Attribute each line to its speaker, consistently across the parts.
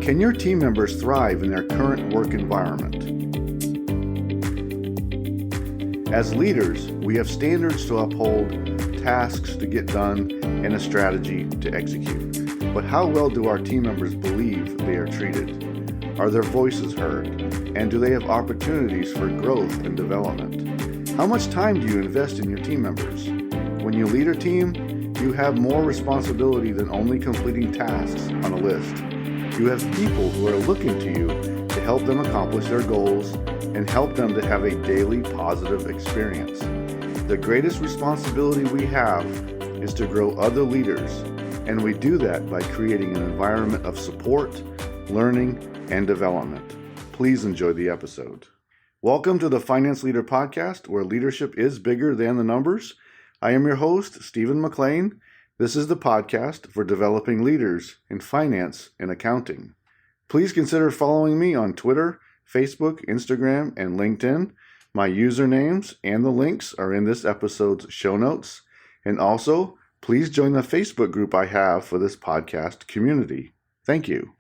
Speaker 1: Can your team members thrive in their current work environment? As leaders, we have standards to uphold, tasks to get done, and a strategy to execute. But how well do our team members believe they are treated? Are their voices heard? And do they have opportunities for growth and development? How much time do you invest in your team members? When you lead a team, you have more responsibility than only completing tasks on a list. You have people who are looking to you to help them accomplish their goals and help them to have a daily positive experience. The greatest responsibility we have is to grow other leaders, and we do that by creating an environment of support, learning, and development. Please enjoy the episode. Welcome to the Finance Leader Podcast, where leadership is bigger than the numbers. I am your host, Stephen McLean. This is the podcast for developing leaders in finance and accounting. Please consider following me on Twitter, Facebook, Instagram, and LinkedIn. My usernames and the links are in this episode's show notes. And also, please join the Facebook group I have for this podcast community. Thank you.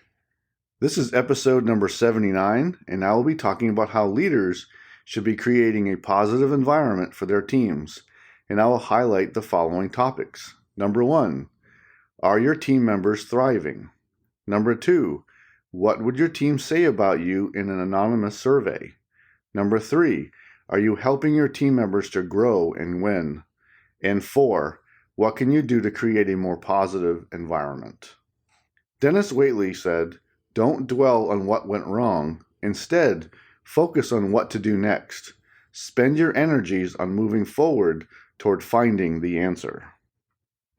Speaker 1: This is episode number 79, and I will be talking about how leaders should be creating a positive environment for their teams. And I will highlight the following topics. Number 1, are your team members thriving? Number 2, what would your team say about you in an anonymous survey? Number 3, are you helping your team members to grow and win? And 4, what can you do to create a more positive environment? Dennis Waitley said, "Don't dwell on what went wrong. Instead, focus on what to do next. Spend your energies on moving forward toward finding the answer."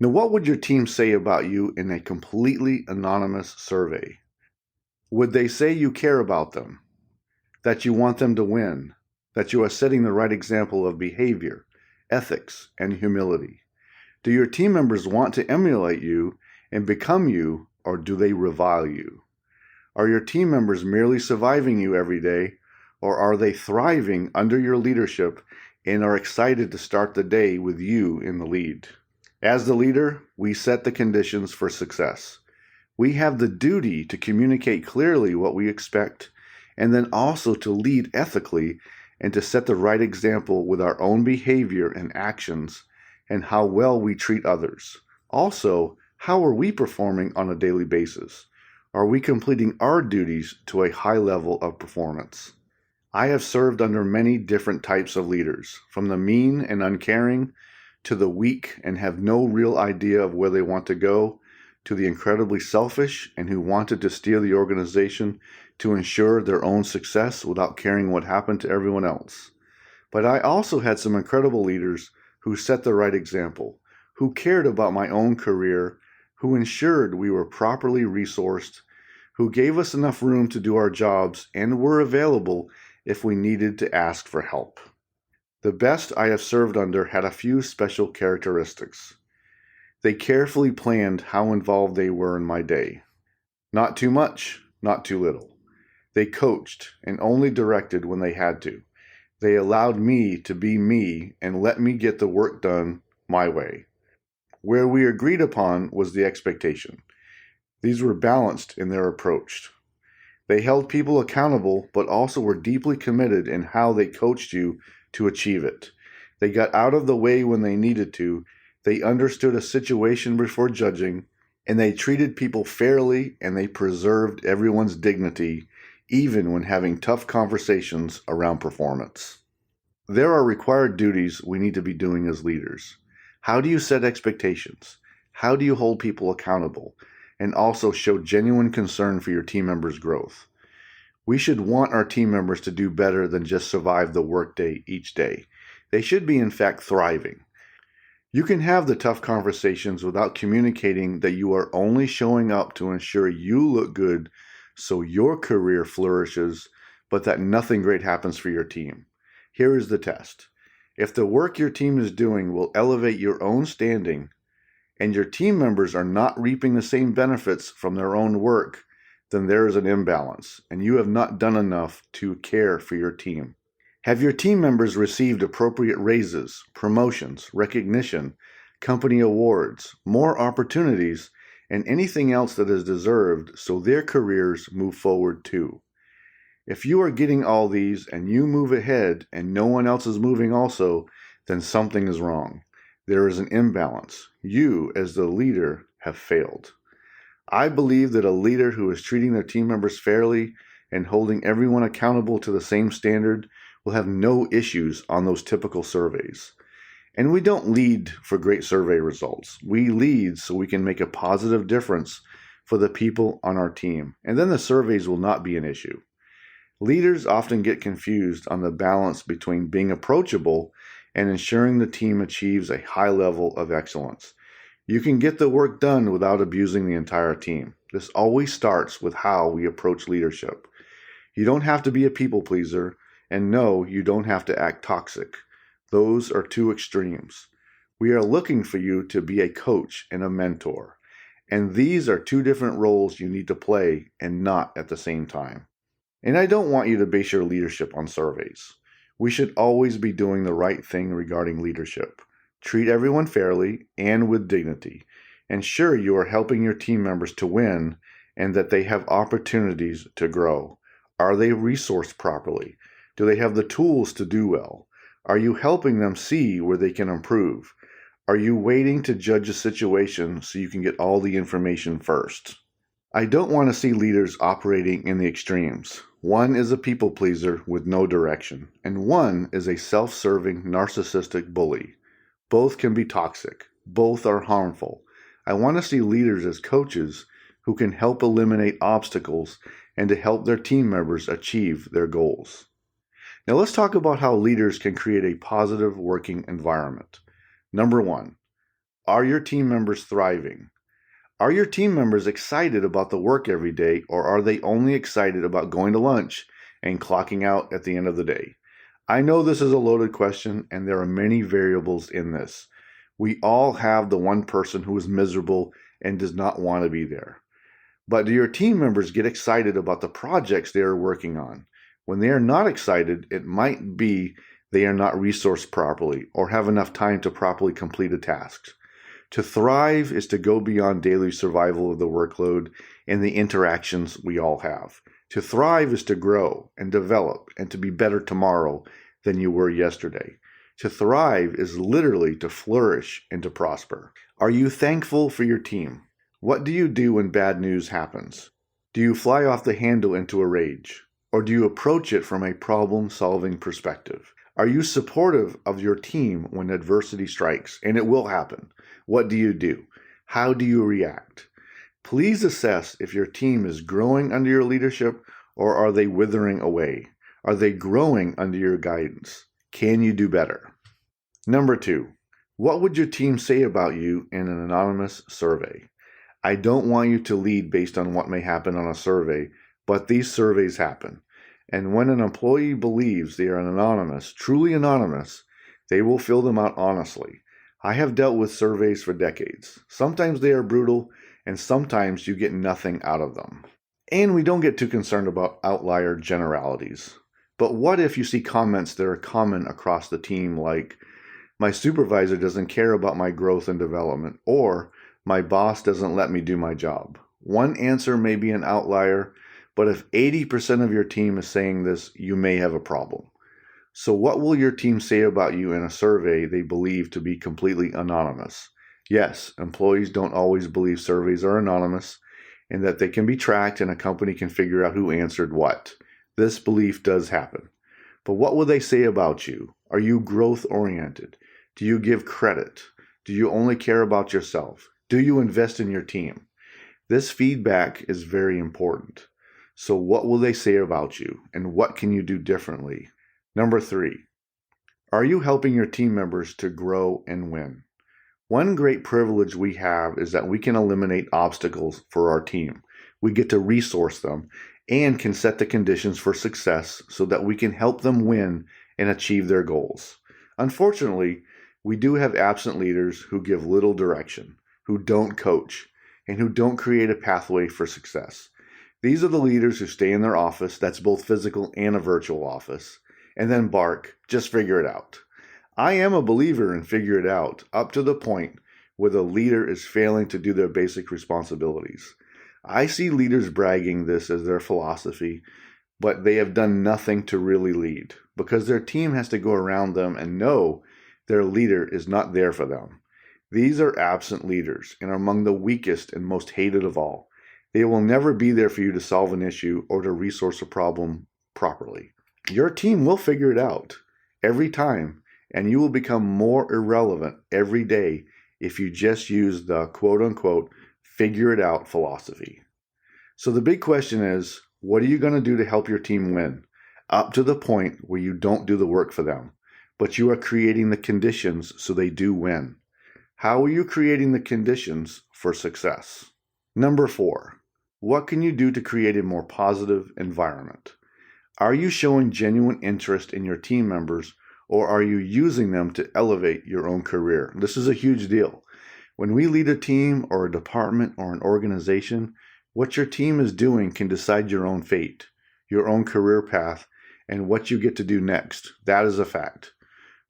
Speaker 1: Now, what would your team say about you in a completely anonymous survey? Would they say you care about them, that you want them to win, that you are setting the right example of behavior, ethics, and humility? Do your team members want to emulate you and become you, or do they revile you? Are your team members merely surviving you every day, or are they thriving under your leadership and are excited to start the day with you in the lead? As the leader, we set the conditions for success. We have the duty to communicate clearly what we expect, and then also to lead ethically and to set the right example with our own behavior and actions and how well we treat others. Also, how are we performing on a daily basis? Are we completing our duties to a high level of performance? I have served under many different types of leaders, from the mean and uncaring to the weak and have no real idea of where they want to go, to the incredibly selfish and who wanted to steer the organization to ensure their own success without caring what happened to everyone else. But I also had some incredible leaders who set the right example, who cared about my own career, who ensured we were properly resourced, who gave us enough room to do our jobs and were available if we needed to ask for help. The best I have served under had a few special characteristics. They carefully planned how involved they were in my day. Not too much, not too little. They coached and only directed when they had to. They allowed me to be me and let me get the work done my way. Where we agreed upon was the expectation. These were balanced in their approach. They held people accountable, but also were deeply committed in how they coached you to achieve it. They got out of the way when they needed to. They understood a situation before judging, and they treated people fairly, and they preserved everyone's dignity, even when having tough conversations around performance. There are required duties we need to be doing as leaders. How do you set expectations? How do you hold people accountable? And also show genuine concern for your team members' growth. We should want our team members to do better than just survive the workday each day. They should be, in fact, thriving. You can have the tough conversations without communicating that you are only showing up to ensure you look good so your career flourishes, but that nothing great happens for your team. Here is the test. If the work your team is doing will elevate your own standing, and your team members are not reaping the same benefits from their own work, then there is an imbalance, and you have not done enough to care for your team. Have your team members received appropriate raises, promotions, recognition, company awards, more opportunities, and anything else that is deserved so their careers move forward too. If you are getting all these and you move ahead and no one else is moving also, then something is wrong. There is an imbalance. You, as the leader, have failed. I believe that a leader who is treating their team members fairly and holding everyone accountable to the same standard will have no issues on those typical surveys. And we don't lead for great survey results. We lead so we can make a positive difference for the people on our team, and then the surveys will not be an issue. Leaders often get confused on the balance between being approachable and ensuring the team achieves a high level of excellence. You can get the work done without abusing the entire team. This always starts with how we approach leadership. You don't have to be a people pleaser, and no, you don't have to act toxic. Those are two extremes. We are looking for you to be a coach and a mentor, and these are two different roles you need to play and not at the same time. And I don't want you to base your leadership on surveys. We should always be doing the right thing regarding leadership. Treat everyone fairly and with dignity. Ensure you are helping your team members to win and that they have opportunities to grow. Are they resourced properly? Do they have the tools to do well? Are you helping them see where they can improve? Are you waiting to judge a situation so you can get all the information first? I don't want to see leaders operating in the extremes. One is a people pleaser with no direction, and one is a self-serving, narcissistic bully. Both can be toxic. Both are harmful. I want to see leaders as coaches who can help eliminate obstacles and to help their team members achieve their goals. Now let's talk about how leaders can create a positive working environment. Number 1, are your team members thriving? Are your team members excited about the work every day, or are they only excited about going to lunch and clocking out at the end of the day? I know this is a loaded question, and there are many variables in this. We all have the one person who is miserable and does not want to be there. But do your team members get excited about the projects they are working on? When they are not excited, it might be they are not resourced properly or have enough time to properly complete a task. To thrive is to go beyond daily survival of the workload and the interactions we all have. To thrive is to grow and develop and to be better tomorrow than you were yesterday. To thrive is literally to flourish and to prosper. Are you thankful for your team? What do you do when bad news happens? Do you fly off the handle into a rage? Or do you approach it from a problem-solving perspective? Are you supportive of your team when adversity strikes? And it will happen. What do you do? How do you react? Please assess if your team is growing under your leadership or are they withering away? Are they growing under your guidance? Can you do better? Number 2, what would your team say about you in an anonymous survey? I don't want you to lead based on what may happen on a survey, but these surveys happen. And when an employee believes they are anonymous, truly anonymous, they will fill them out honestly. I have dealt with surveys for decades. Sometimes they are brutal, and sometimes you get nothing out of them. And we don't get too concerned about outlier generalities. But what if you see comments that are common across the team, like, my supervisor doesn't care about my growth and development, or my boss doesn't let me do my job? One answer may be an outlier, but if 80% of your team is saying this, you may have a problem. So what will your team say about you in a survey they believe to be completely anonymous? Yes, employees don't always believe surveys are anonymous and that they can be tracked and a company can figure out who answered what. This belief does happen. But what will they say about you? Are you growth-oriented? Do you give credit? Do you only care about yourself? Do you invest in your team? This feedback is very important. So what will they say about you, and what can you do differently? Number 3, are you helping your team members to grow and win? One great privilege we have is that we can eliminate obstacles for our team. We get to resource them and can set the conditions for success so that we can help them win and achieve their goals. Unfortunately, we do have absent leaders who give little direction, who don't coach, and who don't create a pathway for success. These are the leaders who stay in their office, that's both physical and a virtual office, and then bark, just figure it out. I am a believer in figure it out, up to the point where the leader is failing to do their basic responsibilities. I see leaders bragging this as their philosophy, but they have done nothing to really lead because their team has to go around them and know their leader is not there for them. These are absent leaders and are among the weakest and most hated of all. They will never be there for you to solve an issue or to resource a problem properly. Your team will figure it out every time, and you will become more irrelevant every day if you just use the quote-unquote figure it out philosophy. So the big question is, what are you going to do to help your team win? Up to the point where you don't do the work for them, but you are creating the conditions so they do win. How are you creating the conditions for success? Number 4, what can you do to create a more positive environment? Are you showing genuine interest in your team members, or are you using them to elevate your own career? This is a huge deal. When we lead a team or a department or an organization, what your team is doing can decide your own fate, your own career path, and what you get to do next. That is a fact.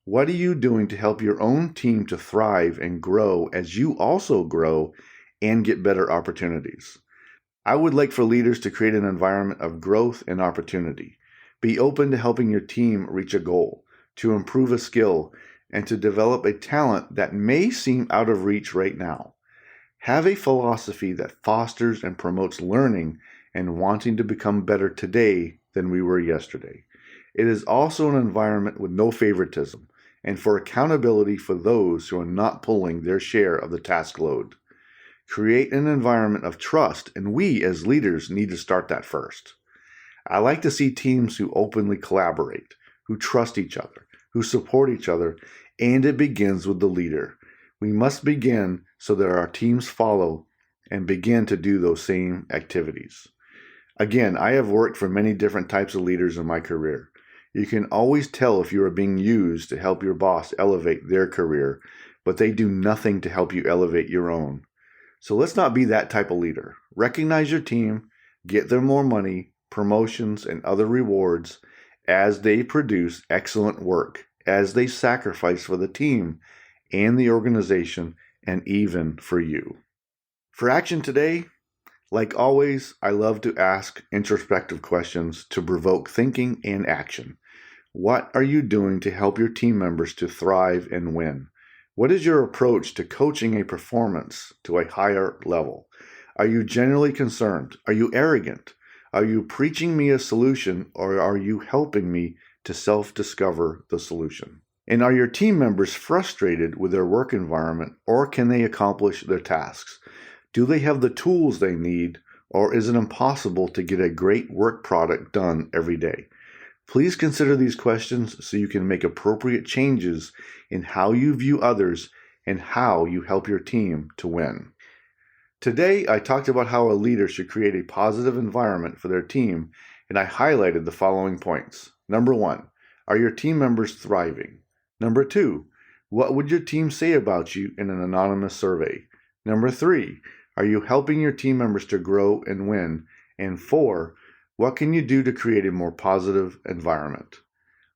Speaker 1: What are you doing to help your own team to thrive and grow as you also grow and get better opportunities? I would like for leaders to create an environment of growth and opportunity. Be open to helping your team reach a goal, to improve a skill, and to develop a talent that may seem out of reach right now. Have a philosophy that fosters and promotes learning and wanting to become better today than we were yesterday. It is also an environment with no favoritism and for accountability for those who are not pulling their share of the task load. Create an environment of trust, and we as leaders need to start that first. I like to see teams who openly collaborate, who trust each other, who support each other, and it begins with the leader. We must begin so that our teams follow and begin to do those same activities. Again, I have worked for many different types of leaders in my career. You can always tell if you are being used to help your boss elevate their career, but they do nothing to help you elevate your own. So let's not be that type of leader. Recognize your team, get them more money, promotions, and other rewards as they produce excellent work, as they sacrifice for the team and the organization, and even for you. For action today, like always, I love to ask introspective questions to provoke thinking and action. What are you doing to help your team members to thrive and win? What is your approach to coaching a performance to a higher level? Are you genuinely concerned? Are you arrogant? Are you preaching me a solution, or are you helping me to self-discover the solution? And are your team members frustrated with their work environment, or can they accomplish their tasks? Do they have the tools they need, or is it impossible to get a great work product done every day? Please consider these questions so you can make appropriate changes in how you view others and how you help your team to win. Today, I talked about how a leader should create a positive environment for their team, and I highlighted the following points. Number 1, are your team members thriving? Number 2, what would your team say about you in an anonymous survey? Number 3, are you helping your team members to grow and win? And 4, what can you do to create a more positive environment?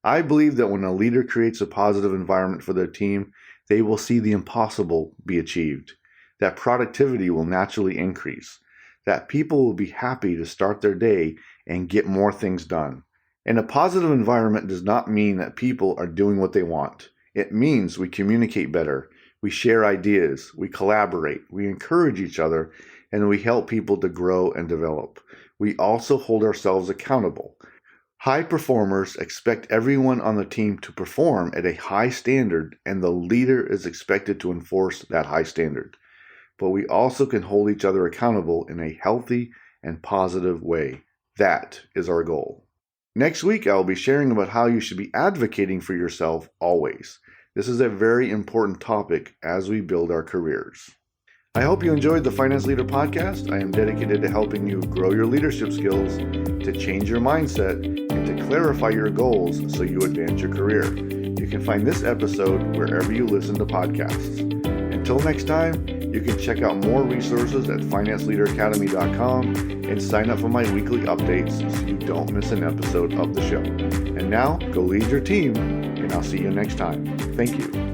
Speaker 1: I believe that when a leader creates a positive environment for their team, they will see the impossible be achieved, that productivity will naturally increase, that people will be happy to start their day and get more things done. And a positive environment does not mean that people are doing what they want. It means we communicate better, we share ideas, we collaborate, we encourage each other, and we help people to grow and develop. We also hold ourselves accountable. High performers expect everyone on the team to perform at a high standard, and the leader is expected to enforce that high standard. But we also can hold each other accountable in a healthy and positive way. That is our goal. Next week, I will be sharing about how you should be advocating for yourself always. This is a very important topic as we build our careers. I hope you enjoyed the Finance Leader Podcast. I am dedicated to helping you grow your leadership skills, to change your mindset, and to clarify your goals so you advance your career. You can find this episode wherever you listen to podcasts. Until next time, you can check out more resources at financeleaderacademy.com and sign up for my weekly updates so you don't miss an episode of the show. And now, go lead your team, and I'll see you next time. Thank you.